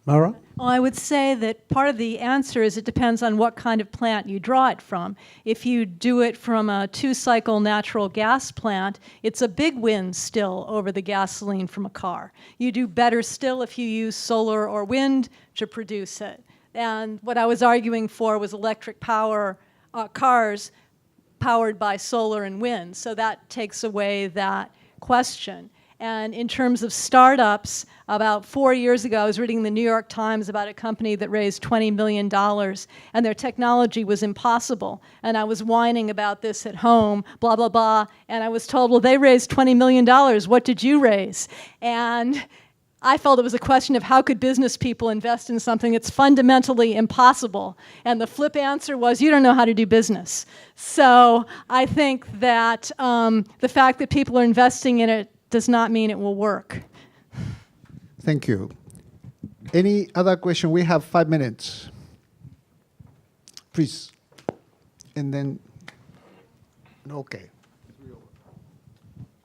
Mara? Well, I would say that part of the answer is it depends on what kind of plant you draw it from. If you do it from a 2-cycle natural gas plant, it's a big win still over the gasoline from a car. You do better still if you use solar or wind to produce it. And what I was arguing for was electric power cars powered by solar and wind. So that takes away that question. And in terms of startups, about 4 years ago, I was reading the New York Times about a company that raised $20 million, and their technology was impossible. And I was whining about this at home, blah, blah, blah. And I was told, well, they raised $20 million. What did you raise? And I felt it was a question of how could business people invest in something that's fundamentally impossible. And the flip answer was, you don't know how to do business. So I think that the fact that people are investing in it does not mean it will work. Thank you. Any other question? We have 5 minutes. Please. And then, okay.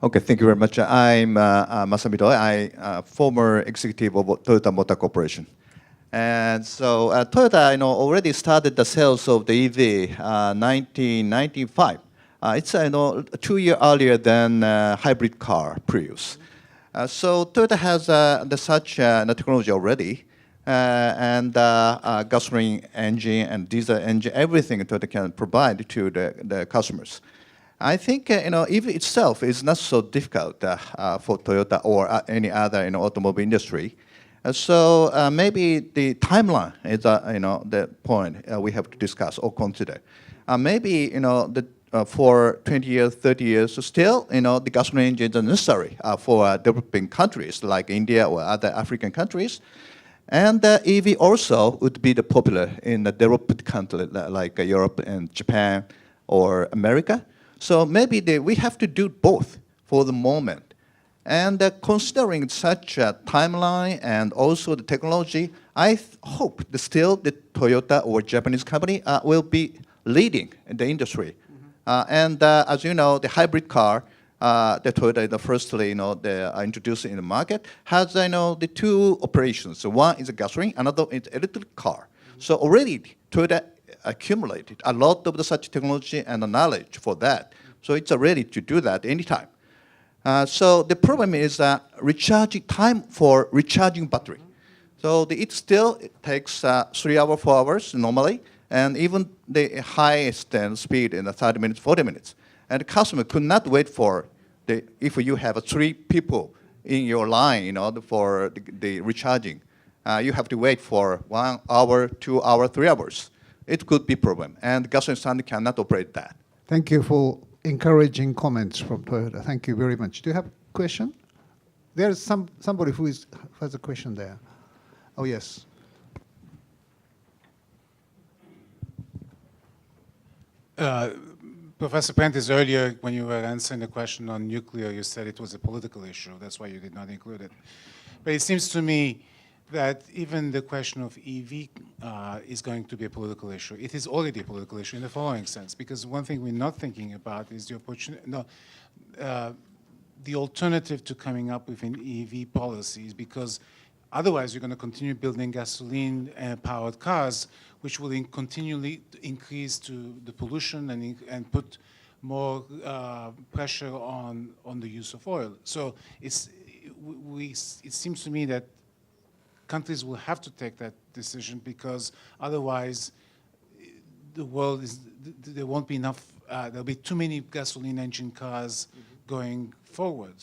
Okay, thank you very much. I'm Masami Doi. I'm former executive of Toyota Motor Corporation. And so Toyota, already started the sales of the EV 1995. It's 2 years earlier than hybrid car Prius. So Toyota has such technology already, and gasoline engine and diesel engine, everything Toyota can provide to the customers. I think EV itself is not so difficult for Toyota or any other automobile industry. So maybe the timeline is the point we have to discuss or consider. Maybe the for 20 years, 30 years, still, the gasoline engines are necessary for developing countries like India or other African countries. And EV also would be the popular in the developed countries like Europe and Japan or America. So maybe we have to do both for the moment. And considering such a timeline and also the technology, I hope that still the Toyota or Japanese company will be leading in the industry. And as you know, the hybrid car, the Toyota, firstly, they are introduced in the market, has, the two operations. So one is a gasoline, another is electric car. So already Toyota accumulated a lot of such technology and the knowledge for that. So it's ready to do that anytime. So the problem is recharging time for recharging battery. So it still takes 3 hours, 4 hours normally, and even the highest speed in 30 minutes, 40 minutes. And the customer could not wait for if you have 3 people in your line, for the recharging, you have to wait for 1 hour, 2 hours, 3 hours. It could be a problem, and the gasoline stand cannot operate that. Thank you for encouraging comments from Toyota. Thank you very much. Do you have a question? There's somebody who has a question there. Oh, yes. Professor Prentiss, earlier when you were answering the question on nuclear, you said it was a political issue. That's why you did not include it. But it seems to me that even the question of EV is going to be a political issue. It is already a political issue in the following sense, because one thing we're not thinking about is the opportunity, the alternative to coming up with an EV policies, because otherwise you're going to continue building gasoline-powered cars, which will continually increase to the pollution and put more pressure on the use of oil. So it seems to me that countries will have to take that decision, because otherwise the world there won't be enough, there'll be too many gasoline engine cars going forward.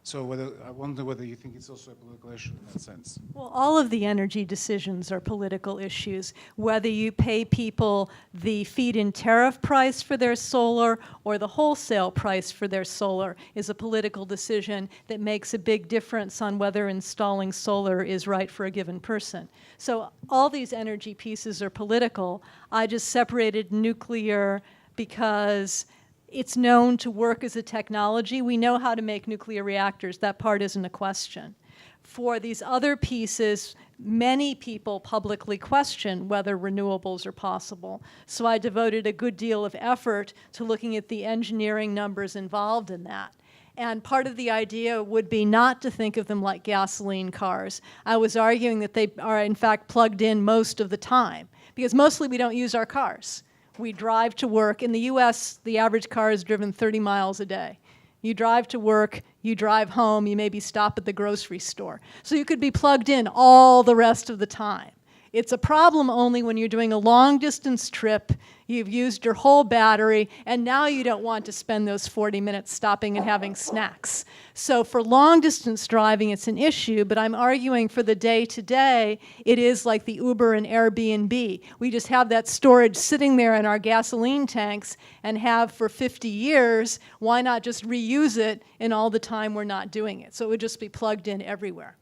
So I wonder whether you think it's also a political issue in that sense. Well, all of the energy decisions are political issues. Whether you pay people the feed-in tariff price for their solar or the wholesale price for their solar is a political decision that makes a big difference on whether installing solar is right for a given person. So all these energy pieces are political. I just separated nuclear because it's known to work as a technology. We know how to make nuclear reactors. That part isn't a question. For these other pieces, many people publicly question whether renewables are possible. So I devoted a good deal of effort to looking at the engineering numbers involved in that. And part of the idea would be not to think of them like gasoline cars. I was arguing that they are, in fact, plugged in most of the time, because mostly we don't use our cars. We drive to work. In the US, the average car is driven 30 miles a day. You drive to work, you drive home, you maybe stop at the grocery store. So you could be plugged in all the rest of the time. It's a problem only when you're doing a long distance trip, you've used your whole battery, and now you don't want to spend those 40 minutes stopping and having snacks. So for long distance driving, it's an issue, but I'm arguing for the day-to-day, it is like the Uber and Airbnb. We just have that storage sitting there in our gasoline tanks and have for 50 years. Why not just reuse it in all the time we're not doing it? So it would just be plugged in everywhere.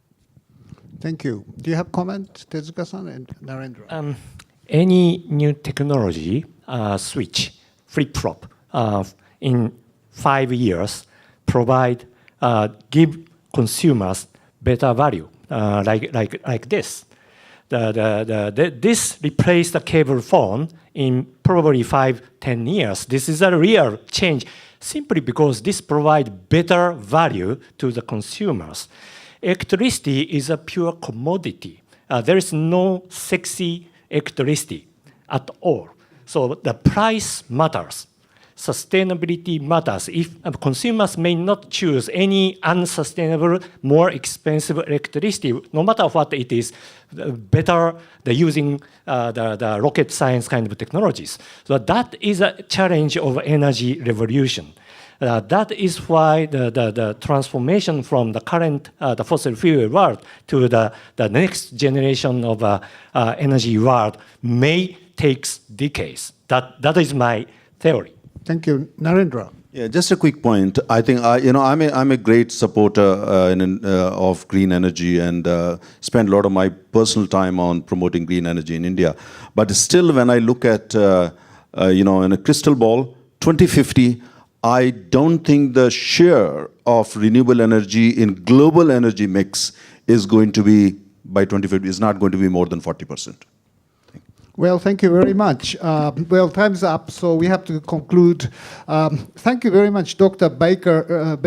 Thank you. Do you have comment, Tezuka-san and Narendra? Any new technology switch, flip-flop, in 5 years, give consumers better value, like this. This replaced the cable phone in probably 5-10 years. This is a real change, simply because this provides better value to the consumers. Electricity is a pure commodity. There is no sexy electricity at all. So the price matters. Sustainability matters. If consumers may not choose any unsustainable, more expensive electricity, no matter what it is, better using the rocket science kind of technologies. So that is a challenge of energy revolution. That is why the transformation from the current the fossil fuel world to the next generation of energy world may take decades. That is my theory. Thank you. Narendra. Yeah, just a quick point. I think I'm a great supporter of green energy and spend a lot of my personal time on promoting green energy in India. But still, when I look at in a crystal ball, 2050, I don't think the share of renewable energy in global energy mix is going to be by 2050 is not going to be more than 40%. Well, thank you very much. Well, time's up, so we have to conclude. Thank you very much, Dr. Balke,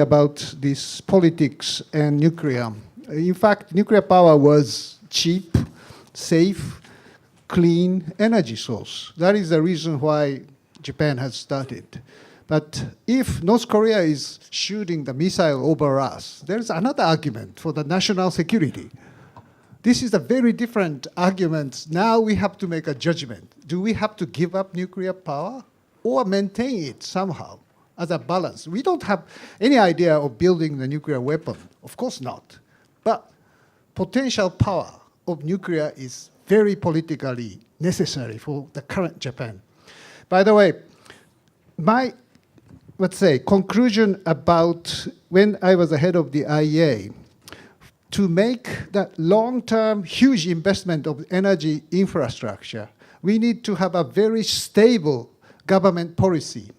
about this politics and nuclear. In fact, nuclear power was cheap, safe, clean energy source. That is the reason why Japan has started. But if North Korea is shooting the missile over us, there's another argument for the national security. This is a very different argument. Now we have to make a judgment. Do we have to give up nuclear power or maintain it somehow as a balance? We don't have any idea of building the nuclear weapon. Of course not. But potential power of nuclear is very politically necessary for the current Japan. By the way, my, let's say, conclusion about when I was the head of the IEA, to make that long-term huge investment of energy infrastructure, we need to have a very stable government policy,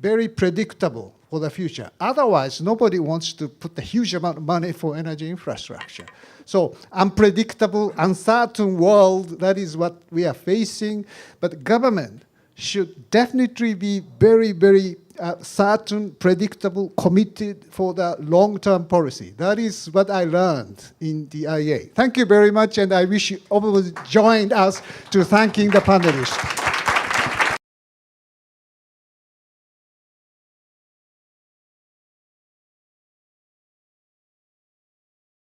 very predictable for the future. Otherwise, nobody wants to put a huge amount of money for energy infrastructure. So unpredictable, uncertain world, that is what we are facing. But government should definitely be very, very certain, predictable, committed for the long-term policy. That is what I learned in the IEA. Thank you very much, and I wish you all joined us to thanking the panelists.